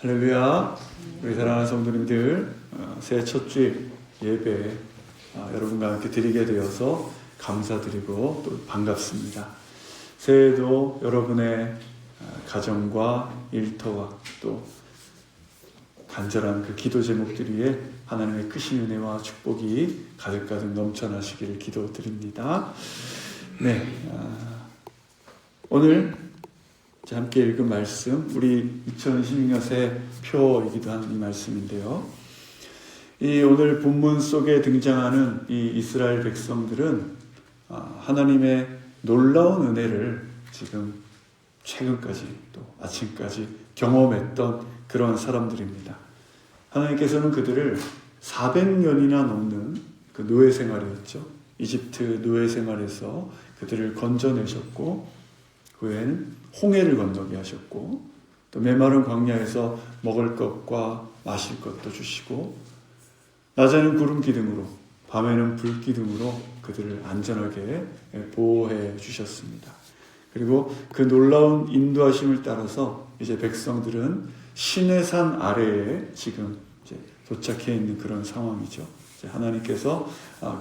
할렐루야. 우리 사랑하는 성도님들, 새해 첫 주일 예배 여러분과 함께 드리게 되어서 감사드리고 또 반갑습니다. 새해에도 여러분의 가정과 일터와 또 간절한 그 기도 제목들 위에 하나님의 크신 은혜와 축복이 가득가득 넘쳐나시기를 기도드립니다. 네, 오늘 함께 읽은 말씀, 우리 2026년 새해 표이기도 한 이 말씀인데요. 이 오늘 본문 속에 등장하는 이 이스라엘 백성들은 하나님의 놀라운 은혜를 지금 최근까지 또 아침까지 경험했던 그런 사람들입니다. 하나님께서는 그들을 400년이나 넘는 그 노예 생활이었죠. 이집트 노예 생활에서 그들을 건져내셨고, 그 후에는 홍해를 건너게 하셨고, 또 메마른 광야에서 먹을 것과 마실 것도 주시고, 낮에는 구름 기둥으로 밤에는 불 기둥으로 그들을 안전하게 보호해 주셨습니다. 그리고 그 놀라운 인도하심을 따라서 이제 백성들은 시내산 아래에 지금 이제 도착해 있는 그런 상황이죠. 이제 하나님께서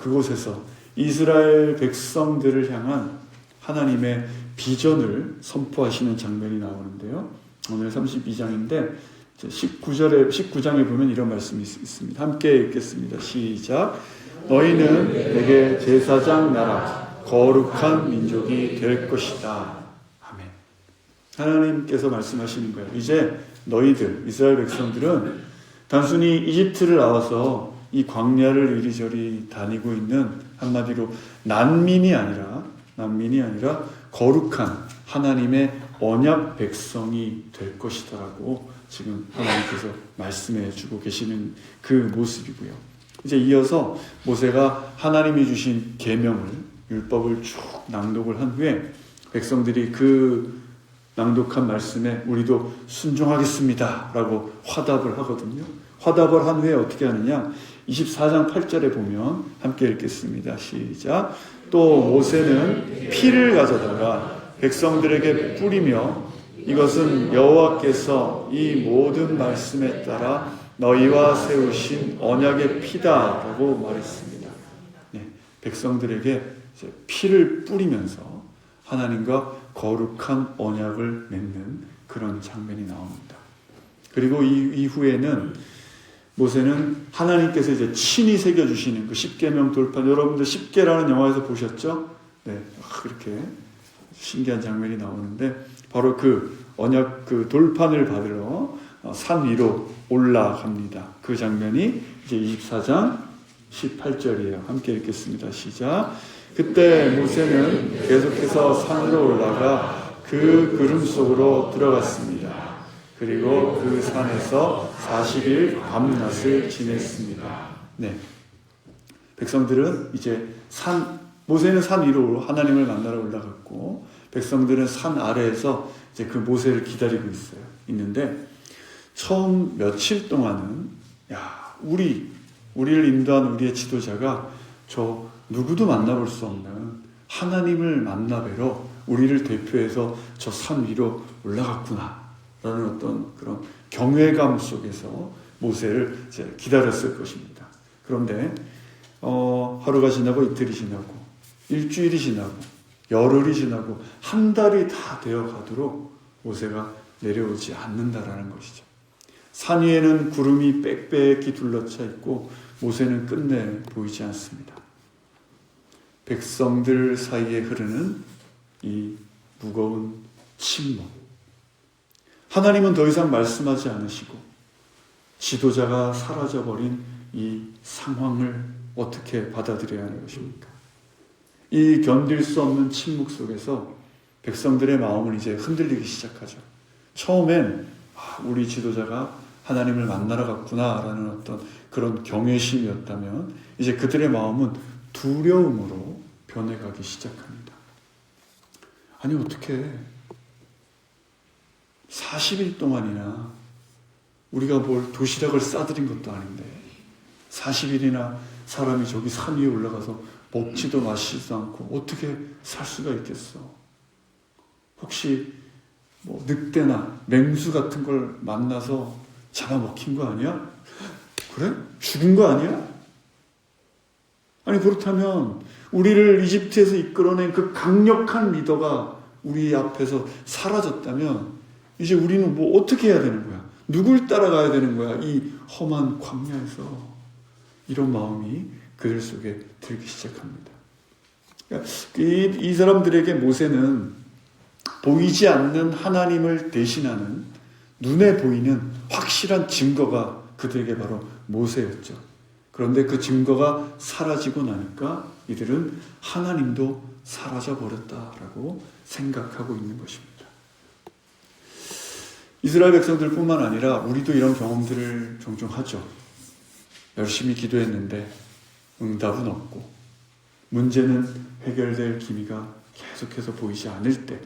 그곳에서 이스라엘 백성들을 향한 하나님의 비전을 선포하시는 장면이 나오는데요. 오늘 32장인데 19장에 보면 이런 말씀이 있습니다. 함께 읽겠습니다. 시작. 너희는 내게 제사장 나라 거룩한 민족이 될 것이다. 아멘. 하나님께서 말씀하시는 거예요. 이제 너희들 이스라엘 백성들은 단순히 이집트를 나와서 이 광야를 이리저리 다니고 있는 한마디로 난민이 아니라 거룩한 하나님의 언약 백성이 될 것이다라고 지금 하나님께서 말씀해 주고 계시는 그 모습이고요. 이제 이어서 모세가 하나님이 주신 계명을, 율법을 쭉 낭독을 한 후에 백성들이 그 낭독한 말씀에 우리도 순종하겠습니다 라고 화답을 하거든요. 화답을 한 후에 어떻게 하느냐, 24장 8절에 보면 함께 읽겠습니다. 시작. 또 모세는 피를 가져다가 백성들에게 뿌리며 이것은 여호와께서 이 모든 말씀에 따라 너희와 세우신 언약의 피다라고 말했습니다. 네, 백성들에게 이제 피를 뿌리면서 하나님과 거룩한 언약을 맺는 그런 장면이 나옵니다. 그리고 이후에는 모세는 하나님께서 이제 친히 새겨주시는 그 십계명 돌판, 여러분들 십계라는 영화에서 보셨죠? 네, 그렇게 신기한 장면이 나오는데 바로 그 언약 그 돌판을 받으러 산 위로 올라갑니다. 그 장면이 이제 24장 18절이에요. 함께 읽겠습니다. 시작. 그때 모세는 계속해서 산으로 올라가 그 구름 속으로 들어갔습니다. 그리고 그 산에서 40일 밤낮을 지냈습니다. 네. 백성들은 이제 모세는 산 위로 하나님을 만나러 올라갔고, 백성들은 산 아래에서 이제 그 모세를 기다리고 있는데, 처음 며칠 동안은, 우리를 인도한 우리의 지도자가 저 누구도 만나볼 수 없는 하나님을 만나뵈러 우리를 대표해서 저 산 위로 올라갔구나 라는 어떤 그런 경외감 속에서 모세를 이제 기다렸을 것입니다. 그런데 하루가 지나고 이틀이 지나고 일주일이 지나고 열흘이 지나고 한 달이 다 되어 가도록 모세가 내려오지 않는다라는 것이죠. 산 위에는 구름이 빽빽히 둘러차 있고 모세는 끝내 보이지 않습니다. 백성들 사이에 흐르는 이 무거운 침묵. 하나님은 더 이상 말씀하지 않으시고 지도자가 사라져버린 이 상황을 어떻게 받아들여야 하는 것입니까? 이 견딜 수 없는 침묵 속에서 백성들의 마음은 이제 흔들리기 시작하죠. 처음엔 우리 지도자가 하나님을 만나러 갔구나라는 어떤 그런 경외심이었다면 이제 그들의 마음은 두려움으로 변해가기 시작합니다. 아니 어떻게 40일 동안이나 우리가 뭘 도시락을 싸드린 것도 아닌데 40일이나 사람이 저기 산 위에 올라가서 먹지도 마시지도 않고 어떻게 살 수가 있겠어? 혹시 늑대나 맹수 같은 걸 만나서 잡아먹힌 거 아니야? 그래? 죽은 거 아니야? 아니 그렇다면 우리를 이집트에서 이끌어낸 그 강력한 리더가 우리 앞에서 사라졌다면 이제 우리는 뭐 어떻게 해야 되는 거야? 누굴 따라가야 되는 거야? 이 험한 광야에서. 이런 마음이 그들 속에 들기 시작합니다. 그러니까 이 사람들에게 모세는 보이지 않는 하나님을 대신하는 눈에 보이는 확실한 증거가 그들에게 바로 모세였죠. 그런데 그 증거가 사라지고 나니까 이들은 하나님도 사라져 버렸다라고 생각하고 있는 것입니다. 이스라엘 백성들뿐만 아니라 우리도 이런 경험들을 종종 하죠. 열심히 기도했는데 응답은 없고 문제는 해결될 기미가 계속해서 보이지 않을 때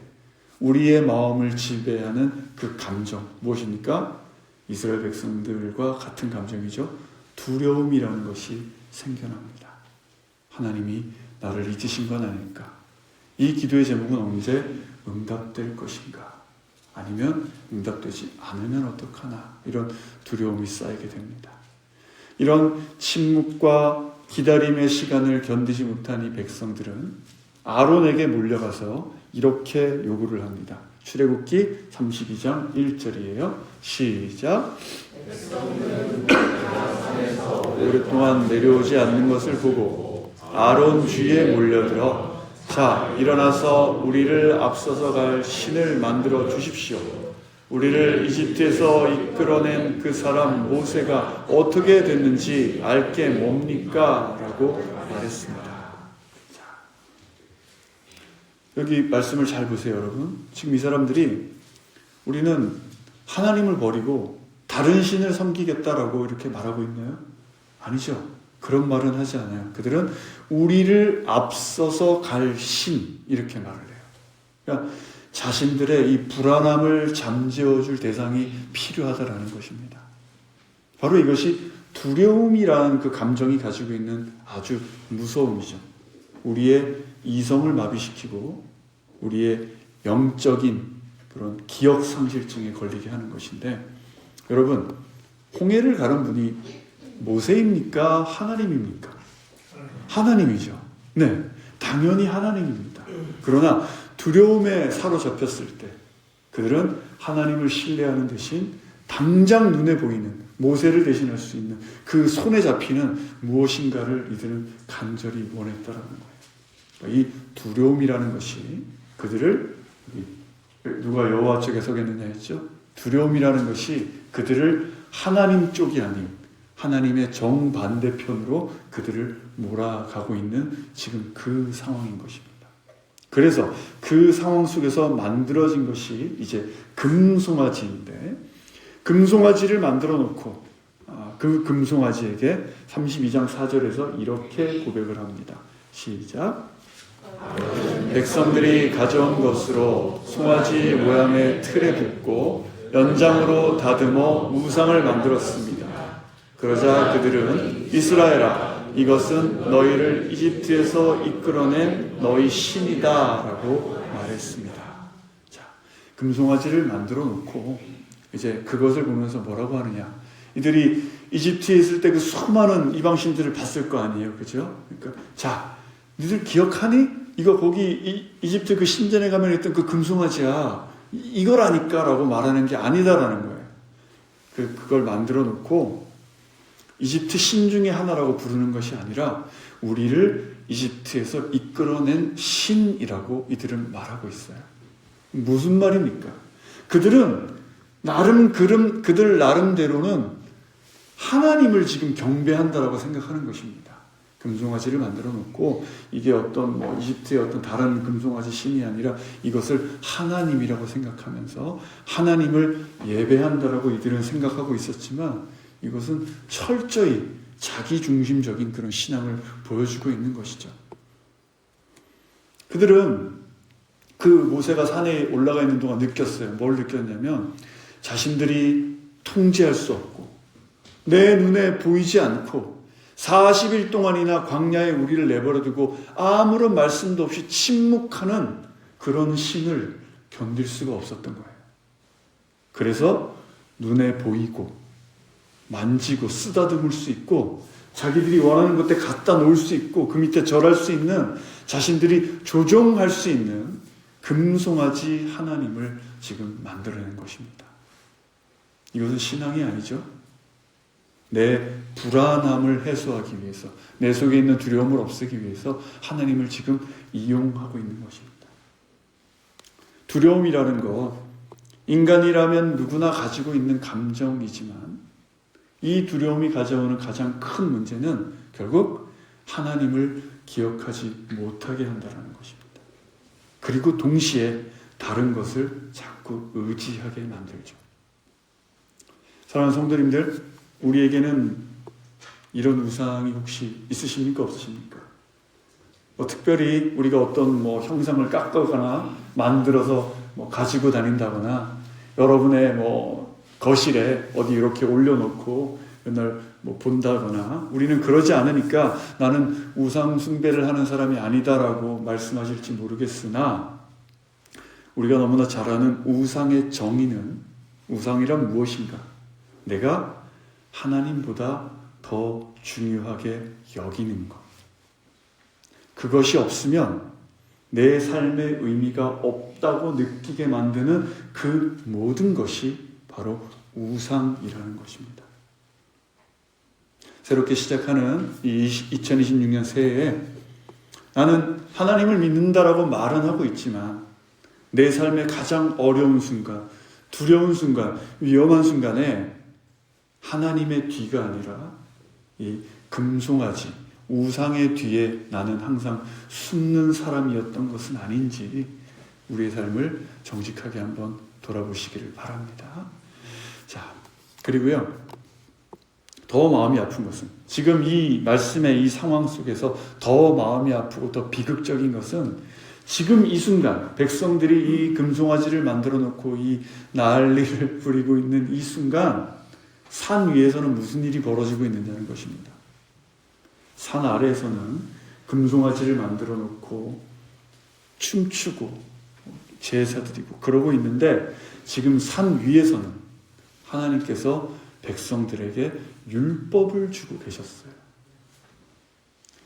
우리의 마음을 지배하는 그 감정 무엇입니까? 이스라엘 백성들과 같은 감정이죠. 두려움이라는 것이 생겨납니다. 하나님이 나를 잊으신 건 아닐까? 이 기도의 제목은 언제 응답될 것인가? 아니면 응답되지 않으면 어떡하나? 이런 두려움이 쌓이게 됩니다. 이런 침묵과 기다림의 시간을 견디지 못한 이 백성들은 아론에게 몰려가서 이렇게 요구를 합니다. 출애굽기 32장 1절이에요. 시작. 오랫동안 내려오지 않는 것을 보고 아론 주위에 몰려들어 자 일어나서 우리를 앞서서 갈 신을 만들어 주십시오. 우리를 이집트에서 이끌어낸 그 사람 모세가 어떻게 됐는지 알게 뭡니까? 라고 말했습니다. 자, 여기 말씀을 잘 보세요, 여러분. 지금 이 사람들이 우리는 하나님을 버리고 다른 신을 섬기겠다라고 이렇게 말하고 있나요? 아니죠. 그런 말은 하지 않아요. 그들은 우리를 앞서서 갈 신 이렇게 말을 해요. 그러니까 자신들의 이 불안함을 잠재워줄 대상이 필요하다라는 것입니다. 바로 이것이 두려움이라는 그 감정이 가지고 있는 아주 무서움이죠. 우리의 이성을 마비시키고 우리의 영적인 그런 기억 상실증에 걸리게 하는 것인데 여러분 홍해를 가른 분이 모세입니까? 하나님입니까? 하나님이죠. 네, 당연히 하나님입니다. 그러나 두려움에 사로잡혔을 때 그들은 하나님을 신뢰하는 대신 당장 눈에 보이는 모세를 대신할 수 있는 그 손에 잡히는 무엇인가를 이들은 간절히 원했다라는 거예요. 이 두려움이라는 것이 그들을 누가 여호와 쪽에 서겠느냐 했죠. 두려움이라는 것이 그들을 하나님 쪽이 아닌 하나님의 정반대편으로 그들을 몰아가고 있는 지금 그 상황인 것입니다. 그래서 그 상황 속에서 만들어진 것이 이제 금송아지인데 금송아지를 만들어 놓고 그 금송아지에게 32장 4절에서 이렇게 고백을 합니다. 시작. 백성들이 가져온 것으로 송아지 모양의 틀에 붓고 연장으로 다듬어 우상을 만들었습니다. 그러자 그들은 이스라엘아 이것은 너희를 이집트에서 이끌어낸 너희 신이다 라고 말했습니다. 자, 금송아지를 만들어 놓고 이제 그것을 보면서 뭐라고 하느냐. 이들이 이집트에 있을 때 그 수많은 이방신들을 봤을 거 아니에요. 그죠? 그러니까 자, 니들 기억하니? 이거 거기 이집트 그 신전에 가면 있던 그 금송아지야. 이거라니까 라고 말하는 게 아니다라는 거예요. 그걸 만들어 놓고 이집트 신 중에 하나라고 부르는 것이 아니라 우리를 이집트에서 이끌어낸 신이라고 이들은 말하고 있어요. 무슨 말입니까? 그들은 그들 나름대로는 하나님을 지금 경배한다라고 생각하는 것입니다. 금송아지를 만들어 놓고 이게 어떤 이집트의 어떤 다른 금송아지 신이 아니라 이것을 하나님이라고 생각하면서 하나님을 예배한다라고 이들은 생각하고 있었지만 이것은 철저히 자기중심적인 그런 신앙을 보여주고 있는 것이죠. 그들은 그 모세가 산에 올라가 있는 동안 느꼈어요. 뭘 느꼈냐면 자신들이 통제할 수 없고 내 눈에 보이지 않고 40일 동안이나 광야에 우리를 내버려두고 아무런 말씀도 없이 침묵하는 그런 신을 견딜 수가 없었던 거예요. 그래서 눈에 보이고 만지고 쓰다듬을 수 있고 자기들이 원하는 곳에 갖다 놓을 수 있고 그 밑에 절할 수 있는, 자신들이 조종할 수 있는 금송아지 하나님을 지금 만들어낸 것입니다. 이것은 신앙이 아니죠. 내 불안함을 해소하기 위해서, 내 속에 있는 두려움을 없애기 위해서 하나님을 지금 이용하고 있는 것입니다. 두려움이라는 것, 인간이라면 누구나 가지고 있는 감정이지만 이 두려움이 가져오는 가장 큰 문제는 결국 하나님을 기억하지 못하게 한다는 것입니다. 그리고 동시에 다른 것을 자꾸 의지하게 만들죠. 사랑하는 성도님들, 우리에게는 이런 우상이 혹시 있으십니까? 없으십니까? 특별히 우리가 어떤 형상을 깎거나 만들어서 가지고 다닌다거나 여러분의 거실에 어디 이렇게 올려놓고 맨날 본다거나, 우리는 그러지 않으니까 나는 우상 숭배를 하는 사람이 아니다라고 말씀하실지 모르겠으나, 우리가 너무나 잘 아는 우상의 정의는, 우상이란 무엇인가? 내가 하나님보다 더 중요하게 여기는 것. 그것이 없으면 내 삶의 의미가 없다고 느끼게 만드는 그 모든 것이 바로 우상이라는 것입니다. 새롭게 시작하는 이 2026년 새해에 나는 하나님을 믿는다라고 말은 하고 있지만 내 삶의 가장 어려운 순간, 두려운 순간, 위험한 순간에 하나님의 뒤가 아니라 이 금송아지, 우상의 뒤에 나는 항상 숨는 사람이었던 것은 아닌지 우리의 삶을 정직하게 한번 돌아보시기를 바랍니다. 자, 그리고요, 더 마음이 아픈 것은, 지금 이 말씀의 이 상황 속에서 더 마음이 아프고 더 비극적인 것은, 지금 이 순간 백성들이 이 금송아지를 만들어 놓고 이 난리를 부리고 있는 이 순간 산 위에서는 무슨 일이 벌어지고 있느냐는 것입니다. 산 아래에서는 금송아지를 만들어 놓고 춤추고 제사 드리고 그러고 있는데, 지금 산 위에서는 하나님께서 백성들에게 율법을 주고 계셨어요.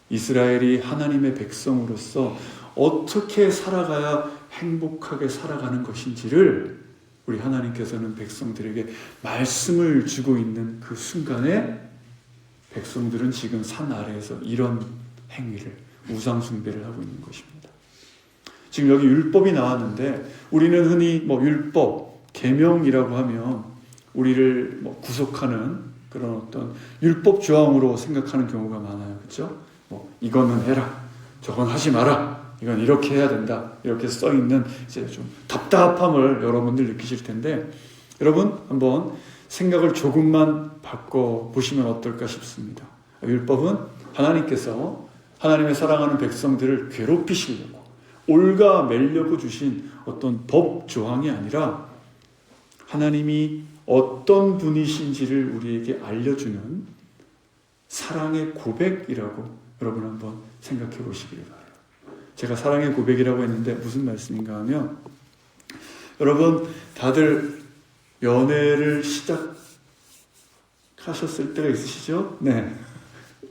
이스라엘이 하나님의 백성으로서 어떻게 살아가야 행복하게 살아가는 것인지를 우리 하나님께서는 백성들에게 말씀을 주고 있는 그 순간에 백성들은 지금 산 아래에서 이런 행위를, 우상 숭배를 하고 있는 것입니다. 지금 여기 율법이 나왔는데, 우리는 흔히 율법, 계명이라고 하면 우리를 구속하는 그런 어떤 율법 조항으로 생각하는 경우가 많아요. 그렇죠? 이거는 해라, 저건 하지 마라, 이건 이렇게 해야 된다, 이렇게 써 있는 이제 좀 답답함을 여러분들 느끼실 텐데, 여러분 한번 생각을 조금만 바꿔 보시면 어떨까 싶습니다. 율법은 하나님께서 하나님의 사랑하는 백성들을 괴롭히시려고 올가매려고 주신 어떤 법 조항이 아니라 하나님이 어떤 분이신지를 우리에게 알려주는 사랑의 고백이라고 여러분 한번 생각해 보시기를 바라요. 제가 사랑의 고백이라고 했는데 무슨 말씀인가 하면, 여러분 다들 연애를 시작하셨을 때가 있으시죠? 네.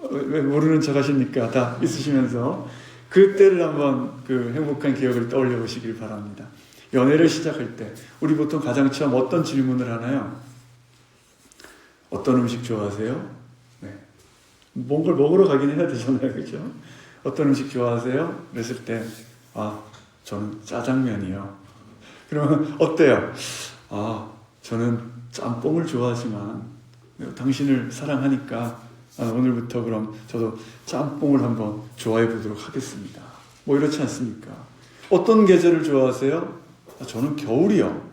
왜 모르는 척 하십니까? 다 있으시면서 그때를 한번 그 행복한 기억을 떠올려 보시길 바랍니다. 연애를 시작할 때 우리 보통 가장 처음 어떤 질문을 하나요? 어떤 음식 좋아하세요? 네. 뭔가를 먹으러 가긴 해야 되잖아요. 그렇죠? 어떤 음식 좋아하세요? 그랬을 때 저는 짜장면이요. 그러면 어때요? 저는 짬뽕을 좋아하지만 당신을 사랑하니까 오늘부터 그럼 저도 짬뽕을 한번 좋아해 보도록 하겠습니다. 이렇지 않습니까? 어떤 계절을 좋아하세요? 저는 겨울이요.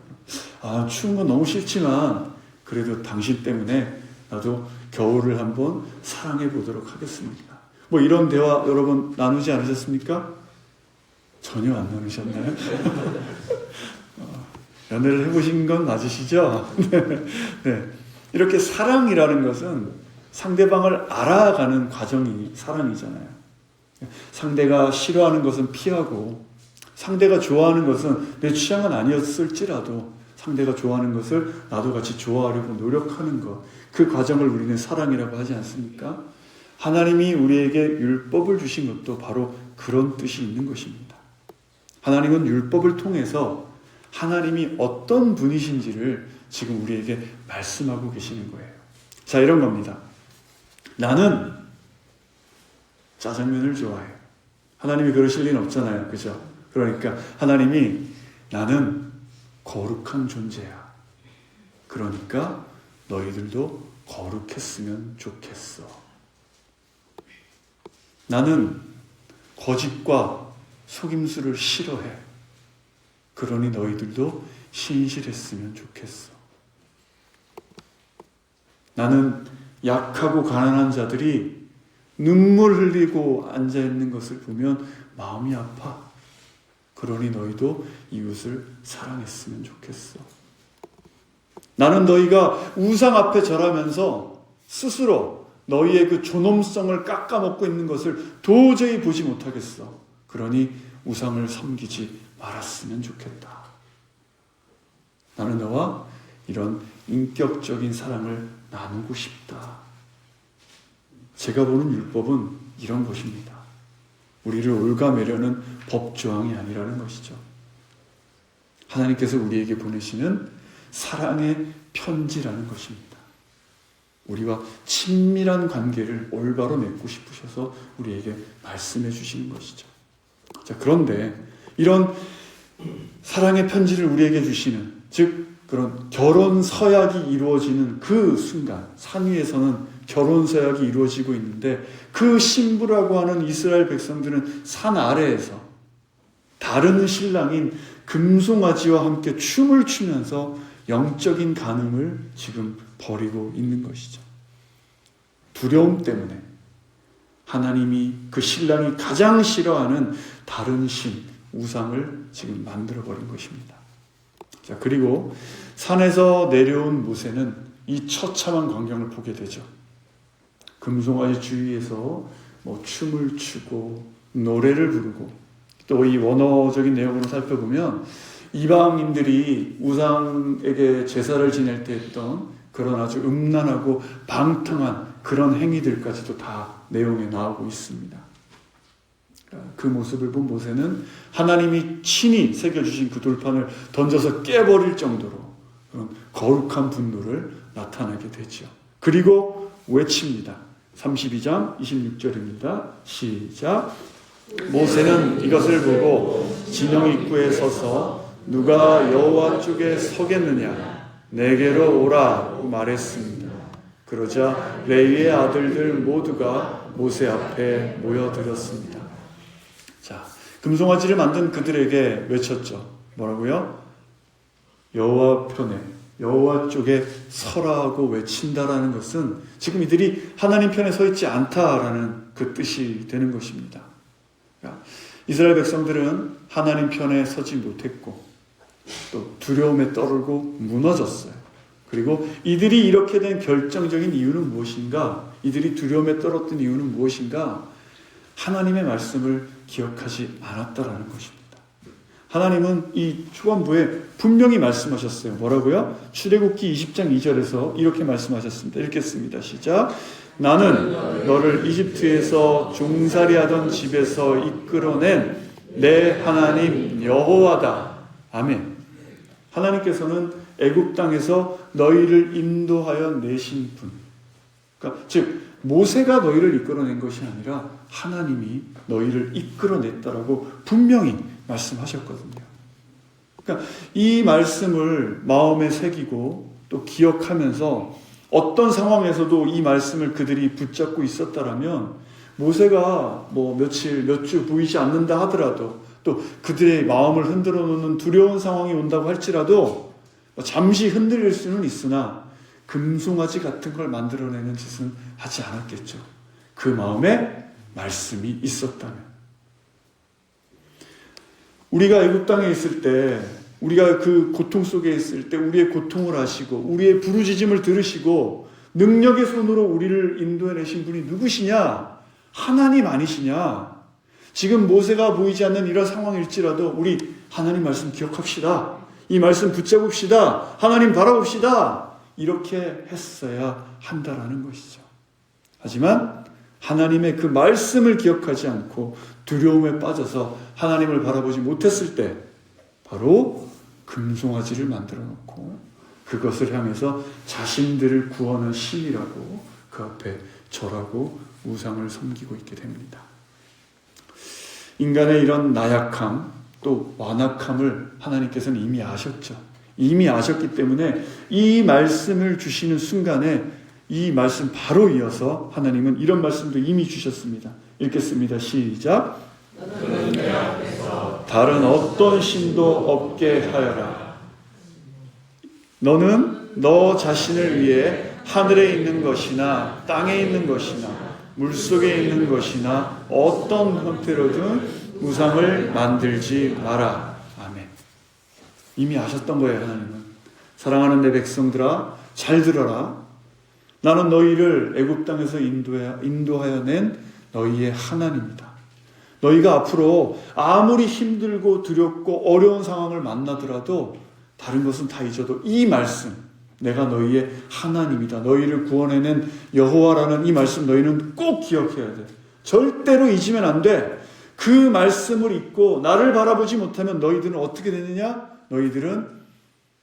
추운 건 너무 싫지만 그래도 당신 때문에 나도 겨울을 한번 사랑해 보도록 하겠습니다. 이런 대화 여러분 나누지 않으셨습니까? 전혀 안 나누셨나요? 연애를 해보신 건 맞으시죠? 네. 이렇게 사랑이라는 것은 상대방을 알아가는 과정이 사랑이잖아요. 상대가 싫어하는 것은 피하고 상대가 좋아하는 것은 내 취향은 아니었을지라도 상대가 좋아하는 것을 나도 같이 좋아하려고 노력하는 것, 그 과정을 우리는 사랑이라고 하지 않습니까? 하나님이 우리에게 율법을 주신 것도 바로 그런 뜻이 있는 것입니다. 하나님은 율법을 통해서 하나님이 어떤 분이신지를 지금 우리에게 말씀하고 계시는 거예요. 자, 이런 겁니다. 나는 짜장면을 좋아해요. 하나님이 그러실 리는 없잖아요. 그죠? 그러니까 하나님이 나는 거룩한 존재야. 그러니까 너희들도 거룩했으면 좋겠어. 나는 거짓과 속임수를 싫어해. 그러니 너희들도 신실했으면 좋겠어. 나는 약하고 가난한 자들이 눈물 흘리고 앉아있는 것을 보면 마음이 아파. 그러니 너희도 이웃을 사랑했으면 좋겠어. 나는 너희가 우상 앞에 절하면서 스스로 너희의 그 존엄성을 깎아먹고 있는 것을 도저히 보지 못하겠어. 그러니 우상을 섬기지 말았으면 좋겠다. 나는 너와 이런 인격적인 사랑을 나누고 싶다. 제가 보는 율법은 이런 것입니다. 우리를 올가매려는 법조항이 아니라는 것이죠. 하나님께서 우리에게 보내시는 사랑의 편지라는 것입니다. 우리와 친밀한 관계를 올바로 맺고 싶으셔서 우리에게 말씀해 주시는 것이죠. 자, 그런데 이런 사랑의 편지를 우리에게 주시는, 즉 그런 결혼 서약이 이루어지는 그 순간, 산 위에서는 결혼 서약이 이루어지고 있는데 그 신부라고 하는 이스라엘 백성들은 산 아래에서 다른 신랑인 금송아지와 함께 춤을 추면서 영적인 간음을 지금 벌이고 있는 것이죠. 두려움 때문에 하나님이 그 신랑이 가장 싫어하는 다른 신, 우상을 지금 만들어버린 것입니다. 자, 그리고 산에서 내려온 모세는 이 처참한 광경을 보게 되죠. 금송아지 주위에서 춤을 추고 노래를 부르고, 또 이 원어적인 내용으로 살펴보면 이방인들이 우상에게 제사를 지낼 때 했던 그런 아주 음란하고 방탕한 그런 행위들까지도 다 내용에 나오고 있습니다. 그 모습을 본 모세는 하나님이 친히 새겨주신 그 돌판을 던져서 깨버릴 정도로 그런 거룩한 분노를 나타나게 되죠. 그리고 외칩니다. 32장 26절입니다. 시작. 모세는 이것을 보고 진영 입구에 서서 누가 여호와 쪽에 서겠느냐 내게로 오라고 말했습니다. 그러자 레위의 아들들 모두가 모세 앞에 모여들었습니다. 자, 금송아지를 만든 그들에게 외쳤죠. 뭐라고요? 여호와 편에, 여호와 쪽에 서라고 외친다라는 것은 지금 이들이 하나님 편에 서 있지 않다라는 그 뜻이 되는 것입니다. 그러니까 이스라엘 백성들은 하나님 편에 서지 못했고 또 두려움에 떨고 무너졌어요. 그리고 이들이 이렇게 된 결정적인 이유는 무엇인가? 이들이 두려움에 떨었던 이유는 무엇인가? 하나님의 말씀을 기억하지 않았다라는 것입니다. 하나님은 이 초반부에 분명히 말씀하셨어요. 뭐라고요? 출애굽기 20장 2절에서 이렇게 말씀하셨습니다. 읽겠습니다. 시작. 나는 너를 이집트에서 종살이하던 집에서 이끌어낸 내 하나님 여호와다. 아멘. 하나님께서는 애굽 땅에서 너희를 인도하여 내신 분. 그러니까 즉 모세가 너희를 이끌어낸 것이 아니라 하나님이 너희를 이끌어냈다라고 분명히 말씀하셨거든요. 그러니까 이 말씀을 마음에 새기고 또 기억하면서 어떤 상황에서도 이 말씀을 그들이 붙잡고 있었다라면 모세가 며칠, 몇 주 보이지 않는다 하더라도 또 그들의 마음을 흔들어 놓는 두려운 상황이 온다고 할지라도 잠시 흔들릴 수는 있으나 금송아지 같은 걸 만들어내는 짓은 하지 않았겠죠. 그 마음에 말씀이 있었다면. 우리가 애굽 땅에 있을 때, 우리가 그 고통 속에 있을 때 우리의 고통을 아시고 우리의 부르짖음을 들으시고 능력의 손으로 우리를 인도해내신 분이 누구시냐? 하나님 아니시냐? 지금 모세가 보이지 않는 이런 상황일지라도 우리 하나님 말씀 기억합시다. 이 말씀 붙잡읍시다. 하나님 바라봅시다. 이렇게 했어야 한다라는 것이죠. 하지만 하나님의 그 말씀을 기억하지 않고 두려움에 빠져서 하나님을 바라보지 못했을 때 바로 금송아지를 만들어 놓고 그것을 향해서 자신들을 구원한 신이라고 그 앞에 절하고 우상을 섬기고 있게 됩니다. 인간의 이런 나약함 또 완악함을 하나님께서는 이미 아셨죠. 이미 아셨기 때문에 이 말씀을 주시는 순간에 이 말씀 바로 이어서 하나님은 이런 말씀도 이미 주셨습니다. 읽겠습니다. 시작. 너는 내 앞에서 다른 어떤 신도 없게 하여라. 너는 너 자신을 위해 하늘에 있는 것이나 땅에 있는 것이나 물속에 있는 것이나 어떤 형태로든 우상을 만들지 마라. 아멘. 이미 아셨던 거예요. 하나님은. 사랑하는 내 백성들아 잘 들어라. 나는 너희를 애굽 땅에서 인도하여 낸 너희의 하나님이다. 너희가 앞으로 아무리 힘들고 두렵고 어려운 상황을 만나더라도 다른 것은 다 잊어도 이 말씀, 내가 너희의 하나님이다. 너희를 구원해낸 여호와라는 이 말씀 너희는 꼭 기억해야 돼. 절대로 잊으면 안 돼. 그 말씀을 잊고 나를 바라보지 못하면 너희들은 어떻게 되느냐? 너희들은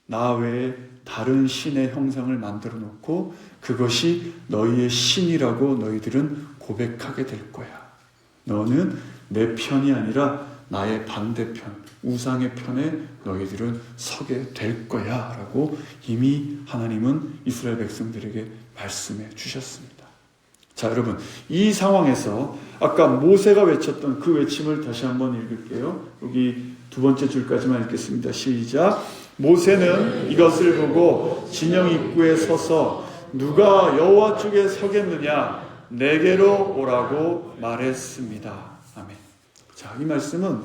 나 외에 다른 신의 형상을 만들어 놓고 그것이 너희의 신이라고 너희들은 고백하게 될 거야. 너는 내 편이 아니라 나의 반대편, 우상의 편에 너희들은 서게 될 거야 라고 이미 하나님은 이스라엘 백성들에게 말씀해 주셨습니다. 자, 여러분, 이 상황에서 아까 모세가 외쳤던 그 외침을 다시 한번 읽을게요. 여기 두 번째 줄까지만 읽겠습니다. 시작. 모세는 이것을 보고 진영 입구에 서서 누가 여호와 쪽에 서겠느냐 내게로 오라고 말했습니다. 아멘. 자, 이 말씀은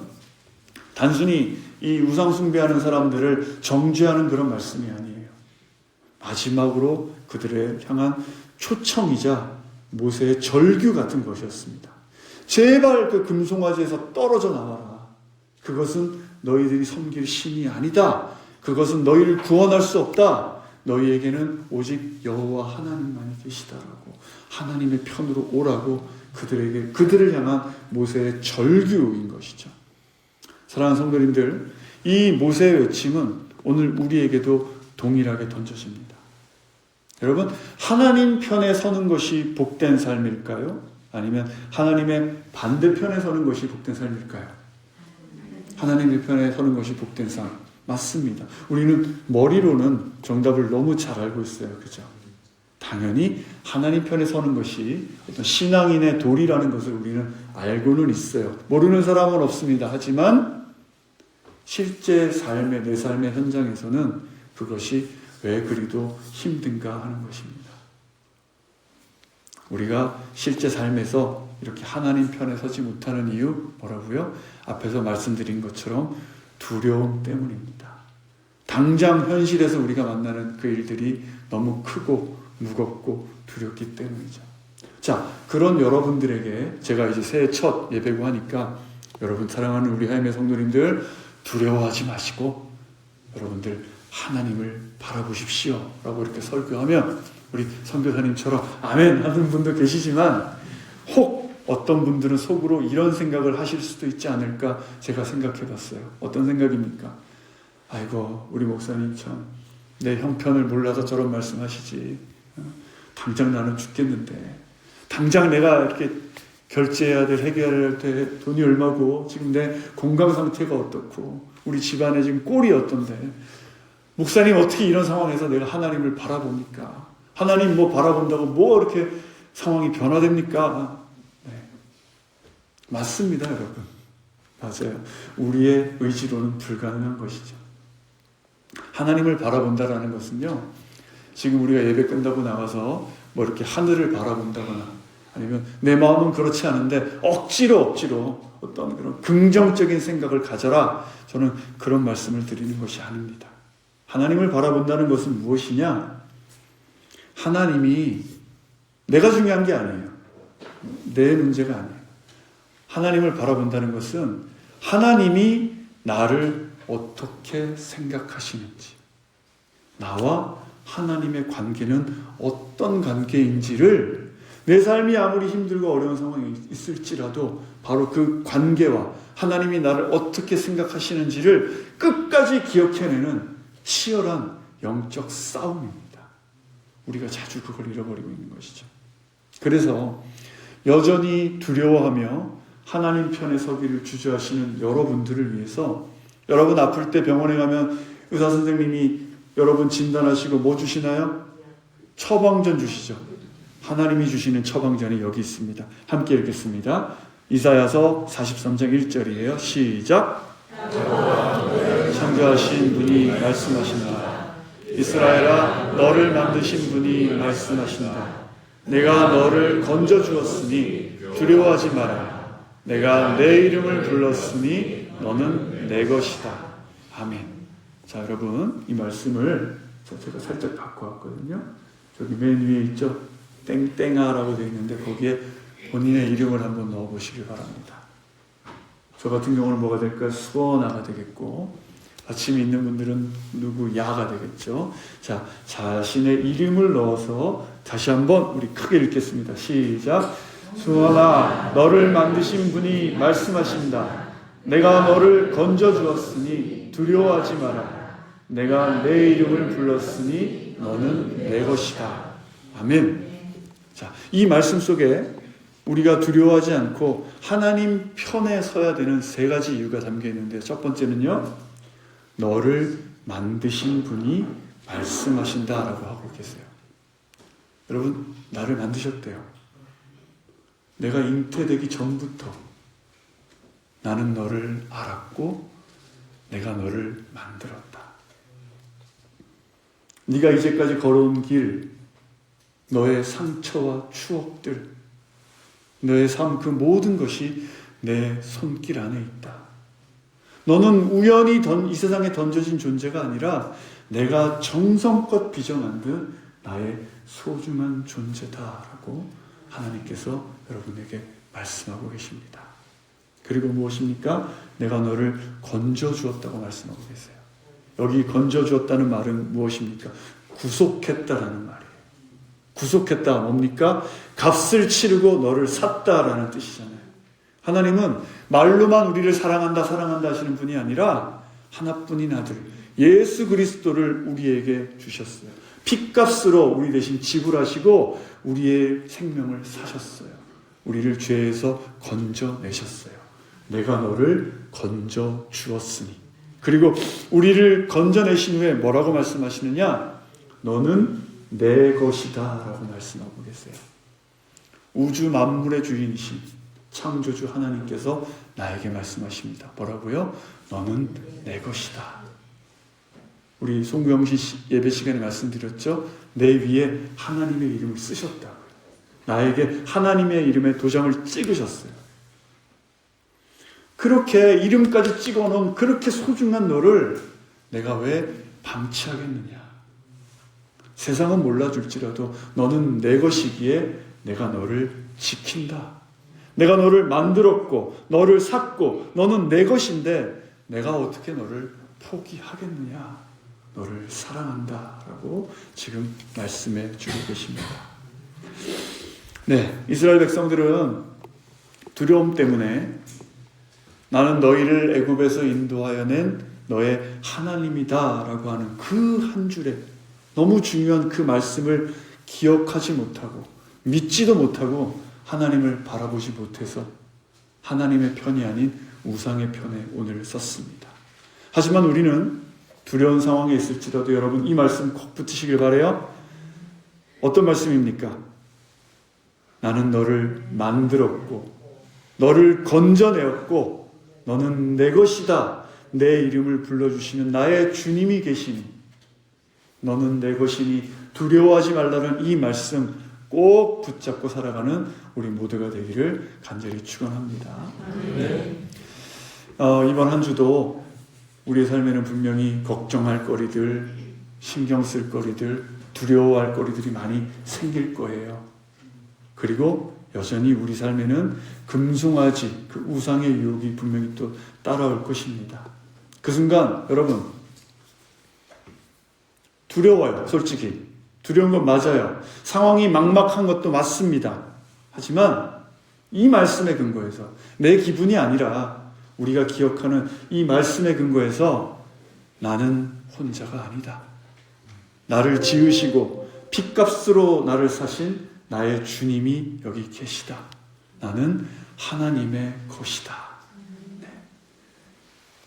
단순히 이 우상 숭배하는 사람들을 정죄하는 그런 말씀이 아니에요. 마지막으로 그들을 향한 초청이자 모세의 절규 같은 것이었습니다. 제발 그 금송아지에서 떨어져 나와라. 그것은 너희들이 섬길 신이 아니다. 그것은 너희를 구원할 수 없다. 너희에게는 오직 여호와 하나님만이 계시다라고 하나님의 편으로 오라고 그들을 향한 모세의 절규인 것이죠. 사랑하는 성도님들, 이 모세의 외침은 오늘 우리에게도 동일하게 던져집니다. 여러분, 하나님 편에 서는 것이 복된 삶일까요? 아니면 하나님의 반대편에 서는 것이 복된 삶일까요? 하나님의 편에 서는 것이 복된 삶. 맞습니다. 우리는 머리로는 정답을 너무 잘 알고 있어요. 그죠? 당연히 하나님 편에 서는 것이 어떤 신앙인의 도리라는 것을 우리는 알고는 있어요. 모르는 사람은 없습니다. 하지만 실제 내 삶의 현장에서는 그것이 왜 그리도 힘든가 하는 것입니다. 우리가 실제 삶에서 이렇게 하나님 편에 서지 못하는 이유 뭐라고요? 앞에서 말씀드린 것처럼 두려움 때문입니다. 당장 현실에서 우리가 만나는 그 일들이 너무 크고 무겁고 두렵기 때문이죠. 자, 그런 여러분들에게 제가 이제 새해 첫 예배고 하니까 여러분 사랑하는 우리 하나님의 성도님들 두려워하지 마시고 여러분들 하나님을 바라보십시오 라고 이렇게 설교하면 우리 선교사님처럼 아멘 하는 분도 계시지만 혹 어떤 분들은 속으로 이런 생각을 하실 수도 있지 않을까 제가 생각해 봤어요. 어떤 생각입니까? 아이고 우리 목사님 참 내 형편을 몰라서 저런 말씀하시지. 당장 나는 죽겠는데 당장 내가 이렇게 결제해야 될 해결해야 될 돈이 얼마고 지금 내 건강 상태가 어떻고 우리 집안에 지금 꼴이 어떤데 목사님 어떻게 이런 상황에서 내가 하나님을 바라봅니까? 하나님 뭐 바라본다고 뭐 이렇게 상황이 변화됩니까? 네. 맞습니다, 여러분. 맞아요. 우리의 의지로는 불가능한 것이죠. 하나님을 바라본다라는 것은요, 지금 우리가 예배 끝나고 나가서 뭐 이렇게 하늘을 바라본다거나 아니면 내 마음은 그렇지 않은데 억지로 어떤 그런 긍정적인 생각을 가져라. 저는 그런 말씀을 드리는 것이 아닙니다. 하나님을 바라본다는 것은 무엇이냐? 하나님이 내가 중요한 게 아니에요. 내 문제가 아니에요. 하나님을 바라본다는 것은 하나님이 나를 어떻게 생각하시는지, 나와 하나님의 관계는 어떤 관계인지를, 내 삶이 아무리 힘들고 어려운 상황이 있을지라도 바로 그 관계와 하나님이 나를 어떻게 생각하시는지를 끝까지 기억해내는 치열한 영적 싸움입니다. 우리가 자주 그걸 잃어버리고 있는 것이죠. 그래서 여전히 두려워하며 하나님 편에 서기를 주저하시는 여러분들을 위해서, 여러분 아플 때 병원에 가면 의사 선생님이 여러분 진단하시고 뭐 주시나요? 처방전 주시죠. 하나님이 주시는 처방전이 여기 있습니다. 함께 읽겠습니다. 이사야서 43장 1절이에요. 시작. 창조하신 분이 말씀하신다. 이스라엘아, 너를 만드신 분이 말씀하신다. 내가 너를 건져주었으니 두려워하지 마라. 내가 내 이름을 불렀으니 너는 내 것이다. 아멘. 자, 여러분, 이 말씀을 제가 살짝 갖고 왔거든요. 저기 맨 위에 있죠? 땡땡아라고 되어 있는데 거기에 본인의 이름을 한번 넣어보시길 바랍니다. 저 같은 경우는 뭐가 될까요? 수원아가 되겠고, 아침에 있는 분들은 누구야가 되겠죠. 자, 자신의 이름을 넣어서 다시 한번 우리 크게 읽겠습니다. 시작. 수원아, 너를 만드신 분이 말씀하신다. 내가 너를 건져주었으니 두려워하지 마라. 내가 내 이름을 불렀으니 너는 내 것이다. 아멘. 자, 이 말씀 속에 우리가 두려워하지 않고 하나님 편에 서야 되는 세 가지 이유가 담겨 있는데, 첫 번째는요, 너를 만드신 분이 말씀하신다라고 하고 계세요. 여러분, 나를 만드셨대요. 내가 잉태되기 전부터 나는 너를 알았고 내가 너를 만들었다. 네가 이제까지 걸어온 길, 너의 상처와 추억들, 너의 삶, 그 모든 것이 내 손길 안에 있다. 너는 우연히 이 세상에 던져진 존재가 아니라 내가 정성껏 빚어 만든 나의 소중한 존재다라고 하나님께서 여러분에게 말씀하고 계십니다. 그리고 무엇입니까? 내가 너를 건져주었다고 말씀하고 계세요. 여기 건져주었다는 말은 무엇입니까? 구속했다라는 말이에요. 구속했다 뭡니까? 값을 치르고 너를 샀다라는 뜻이잖아요. 하나님은 말로만 우리를 사랑한다 하시는 분이 아니라 하나뿐인 아들 예수 그리스도를 우리에게 주셨어요. 핏값으로 우리 대신 지불하시고 우리의 생명을 사셨어요. 우리를 죄에서 건져내셨어요. 내가 너를 건져 주었으니. 그리고 우리를 건져내신 후에 뭐라고 말씀하시느냐? 너는 내 것이다 라고 말씀하고 계세요. 우주 만물의 주인이신 창조주 하나님께서 나에게 말씀하십니다. 뭐라고요? 너는 내 것이다. 우리 송구영신 예배 시간에 말씀드렸죠? 내 위에 하나님의 이름을 쓰셨다고요. 나에게 하나님의 이름의 도장을 찍으셨어요. 그렇게 이름까지 찍어놓은 그렇게 소중한 너를 내가 왜 방치하겠느냐? 세상은 몰라줄지라도 너는 내 것이기에 내가 너를 지킨다. 내가 너를 만들었고 너를 샀고 너는 내 것인데 내가 어떻게 너를 포기하겠느냐? 너를 사랑한다라고 지금 말씀해 주고 계십니다. 네, 이스라엘 백성들은 두려움 때문에 나는 너희를 애굽에서 인도하여 낸 너의 하나님이다라고 하는 그 한 줄에 너무 중요한 그 말씀을 기억하지 못하고 믿지도 못하고 하나님을 바라보지 못해서 하나님의 편이 아닌 우상의 편에 오늘 썼습니다. 하지만 우리는 두려운 상황에 있을지라도 여러분 이 말씀 꼭 붙이시길 바라요. 어떤 말씀입니까? 나는 너를 만들었고 너를 건져내었고 너는 내 것이다. 내 이름을 불러주시는 나의 주님이 계시니 너는 내 것이니 두려워하지 말라는 이 말씀 꼭 붙잡고 살아가는 우리 모두가 되기를 간절히 축원합니다. 네. 이번 한 주도 우리의 삶에는 분명히 걱정할 거리들, 신경 쓸 거리들, 두려워할 거리들이 많이 생길 거예요. 그리고 여전히 우리 삶에는 금송아지, 그 우상의 유혹이 분명히 또 따라올 것입니다. 그 순간 여러분 두려워요. 솔직히 두려운 건 맞아요. 상황이 막막한 것도 맞습니다. 하지만 이 말씀에 근거해서 내 기분이 아니라 우리가 기억하는 이 말씀에 근거해서 나는 혼자가 아니다. 나를 지으시고 핏값으로 나를 사신 나의 주님이 여기 계시다. 나는 하나님의 것이다. 네.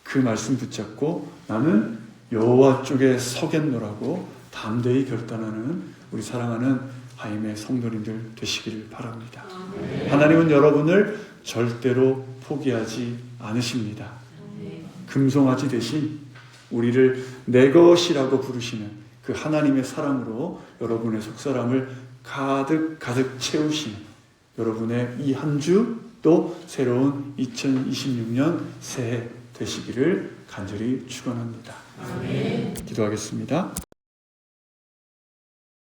그 말씀 붙잡고 나는 여호와 쪽에 서겠노라고 담대히 결단하는 우리 사랑하는 하임의 성도님들 되시기를 바랍니다. 하나님은 여러분을 절대로 포기하지 않으십니다. 금송아지 대신 우리를 내 것이라고 부르시는 그 하나님의 사랑으로 여러분의 속사람을 가득 채우시는 여러분의 이 한 주 또 새로운 2026년 새해 되시기를 간절히 축원합니다. 기도하겠습니다.